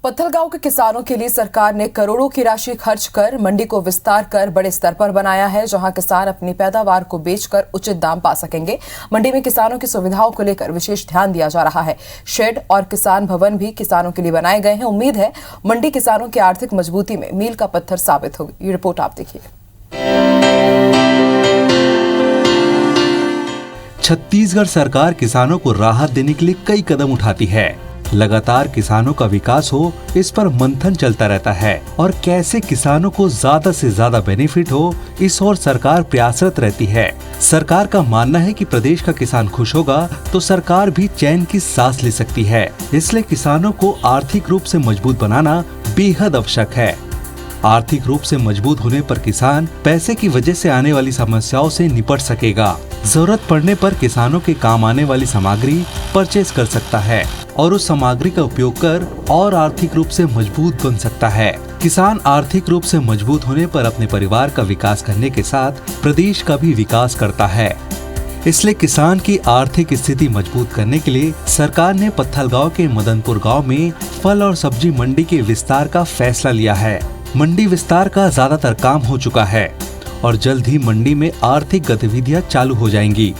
पत्थलगांव के किसानों के लिए सरकार ने करोड़ों की राशि खर्च कर मंडी को विस्तार कर बड़े स्तर पर बनाया है, जहां किसान अपनी पैदावार को बेचकर उचित दाम पा सकेंगे। मंडी में किसानों की सुविधाओं को लेकर विशेष ध्यान दिया जा रहा है। शेड और किसान भवन भी किसानों के लिए बनाए गए हैं। उम्मीद है मंडी किसानों की आर्थिक मजबूती में मील का पत्थर साबित होगी। ये रिपोर्ट आप देखिए। छत्तीसगढ़ सरकार किसानों को राहत देने के लिए कई कदम उठाती है। लगातार किसानों का विकास हो, इस पर मंथन चलता रहता है और कैसे किसानों को ज्यादा से ज्यादा बेनिफिट हो, इस ओर सरकार प्रयासरत रहती है। सरकार का मानना है कि प्रदेश का किसान खुश होगा तो सरकार भी चैन की सांस ले सकती है। इसलिए किसानों को आर्थिक रूप से मजबूत बनाना बेहद आवश्यक है। आर्थिक रूप से मजबूत होने पर किसान पैसे की वजह से आने वाली समस्याओं से निपट सकेगा। जरूरत पड़ने पर किसानों के काम आने वाली सामग्री परचेज कर सकता है और उस सामग्री का उपयोग कर और आर्थिक रूप से मजबूत बन सकता है। किसान आर्थिक रूप से मजबूत होने पर अपने परिवार का विकास करने के साथ प्रदेश का भी विकास करता है। इसलिए किसान की आर्थिक स्थिति मजबूत करने के लिए सरकार ने पत्थलगांव के मदनपुर गांव में फल और सब्जी मंडी के विस्तार का फैसला लिया है। मंडी विस्तार का ज्यादातर काम हो चुका है और जल्द ही मंडी में आर्थिक गतिविधियां चालू हो जाएंगी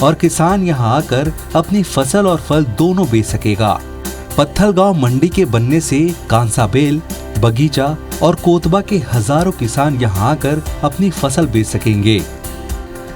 और किसान यहां आकर अपनी फसल और फल दोनों बेच सकेगा। पत्थलगांव मंडी के बनने से कांसाबेल, बगीचा और कोतबा के हजारों किसान यहां आकर अपनी फसल बेच सकेंगे।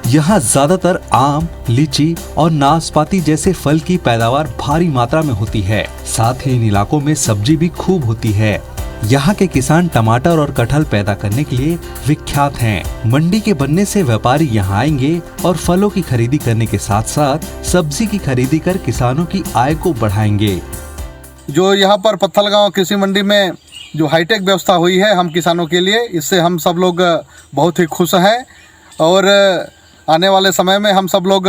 यहां ज्यादातर आम, लीची और नाशपाती जैसे फल की पैदावार भारी मात्रा में होती है। साथ ही इन इलाकों में सब्जी भी खूब होती है। यहाँ के किसान टमाटर और कटहल पैदा करने के लिए विख्यात हैं। मंडी के बनने से व्यापारी यहाँ आएंगे और फलों की खरीदी करने के साथ साथ सब्जी की खरीदी कर किसानों की आय को बढ़ाएंगे। जो यहाँ पर पत्थलगांव कृषि मंडी में जो हाईटेक व्यवस्था हुई है हम किसानों के लिए, इससे हम सब लोग बहुत ही खुश हैं और आने वाले समय में हम सब लोग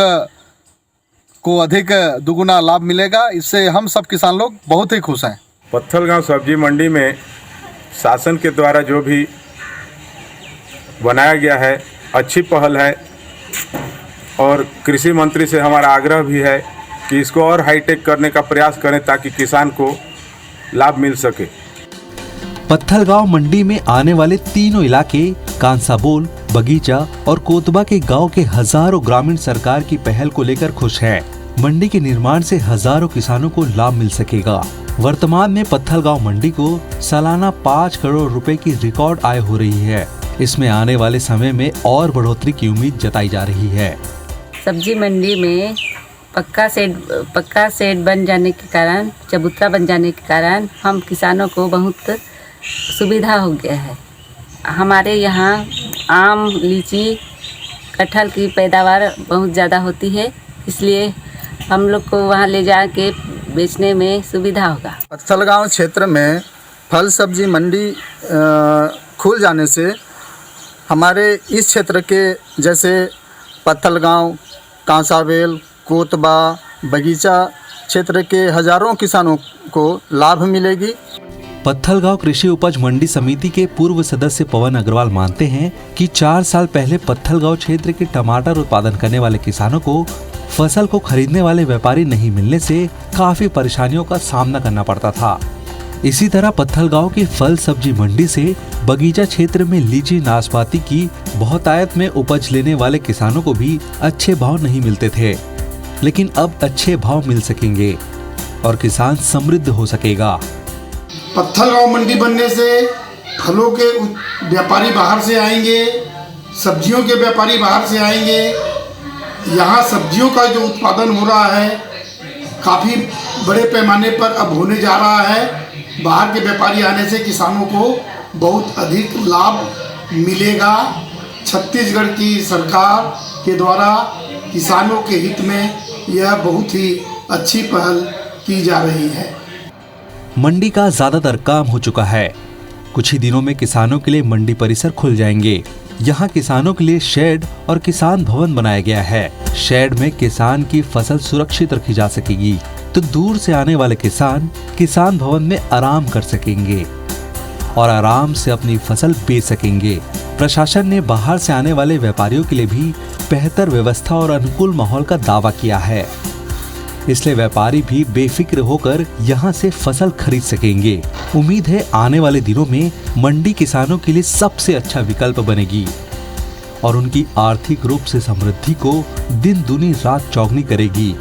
को अधिक दुगुना लाभ मिलेगा। इससे हम सब किसान लोग बहुत ही खुश हैं। पत्थलगांव सब्जी मंडी में शासन के द्वारा जो भी बनाया गया है अच्छी पहल है और कृषि मंत्री से हमारा आग्रह भी है कि इसको और हाईटेक करने का प्रयास करें ताकि किसान को लाभ मिल सके। पत्थलगांव मंडी में आने वाले तीनों इलाके कांसाबोल, बगीचा और कोतबा के गांव के हजारों ग्रामीण सरकार की पहल को लेकर खुश हैं। मंडी के निर्माण से हजारों किसानों को लाभ मिल सकेगा। वर्तमान में पत्थलगांव मंडी को सालाना 5 करोड़ रुपए की रिकॉर्ड आय हो रही है। इसमें आने वाले समय में और बढ़ोतरी की उम्मीद जताई जा रही है। सब्जी मंडी में पक्का सेट बन जाने के कारण, चबूतरा बन जाने के कारण हम किसानों को बहुत सुविधा हो गया है। हमारे यहाँ आम, लीची, कटहल की पैदावार बहुत ज़्यादा होती है, इसलिए हम लोग को वहाँ ले जाके बेचने में सुविधा होगा। पत्थलगांव क्षेत्र में फल सब्जी मंडी खुल जाने से हमारे इस क्षेत्र के जैसे पत्थलगांव, कांसाबेल, कोतबा, बगीचा क्षेत्र के हजारों किसानों को लाभ मिलेगी। पत्थलगांव कृषि उपज मंडी समिति के पूर्व सदस्य पवन अग्रवाल मानते हैं कि 4 साल पहले पत्थलगांव क्षेत्र के टमाटर उत्पादन करने वाले किसानों को फसल को खरीदने वाले व्यापारी नहीं मिलने से काफी परेशानियों का सामना करना पड़ता था। इसी तरह पत्थलगांव की फल सब्जी मंडी से बगीचा क्षेत्र में लीची, नाशपाती की बहुतायत में उपज लेने वाले किसानों को भी अच्छे भाव नहीं मिलते थे, लेकिन अब अच्छे भाव मिल सकेंगे और किसान समृद्ध हो सकेगा। पत्थलगांव मंडी बनने से फलों के व्यापारी बाहर से आएंगे, सब्जियों के व्यापारी बाहर से आएंगे। यहाँ सब्जियों का जो उत्पादन हो रहा है काफ़ी बड़े पैमाने पर अब होने जा रहा है। बाहर के व्यापारी आने से किसानों को बहुत अधिक लाभ मिलेगा। छत्तीसगढ़ की सरकार के द्वारा किसानों के हित में यह बहुत ही अच्छी पहल की जा रही है। मंडी का ज्यादातर काम हो चुका है। कुछ ही दिनों में किसानों के लिए मंडी परिसर खुल जाएंगे। यहाँ किसानों के लिए शेड और किसान भवन बनाया गया है। शेड में किसान की फसल सुरक्षित रखी जा सकेगी तो दूर से आने वाले किसान भवन में आराम कर सकेंगे और आराम से अपनी फसल बेच सकेंगे। प्रशासन ने बाहर से आने वाले व्यापारियों के लिए भी बेहतर व्यवस्था और अनुकूल माहौल का दावा किया है। इसलिए व्यापारी भी बेफिक्र होकर यहाँ से फसल खरीद सकेंगे। उम्मीद है आने वाले दिनों में मंडी किसानों के लिए सबसे अच्छा विकल्प बनेगी और उनकी आर्थिक रूप से समृद्धि को दिन दुनी रात चौगनी करेगी।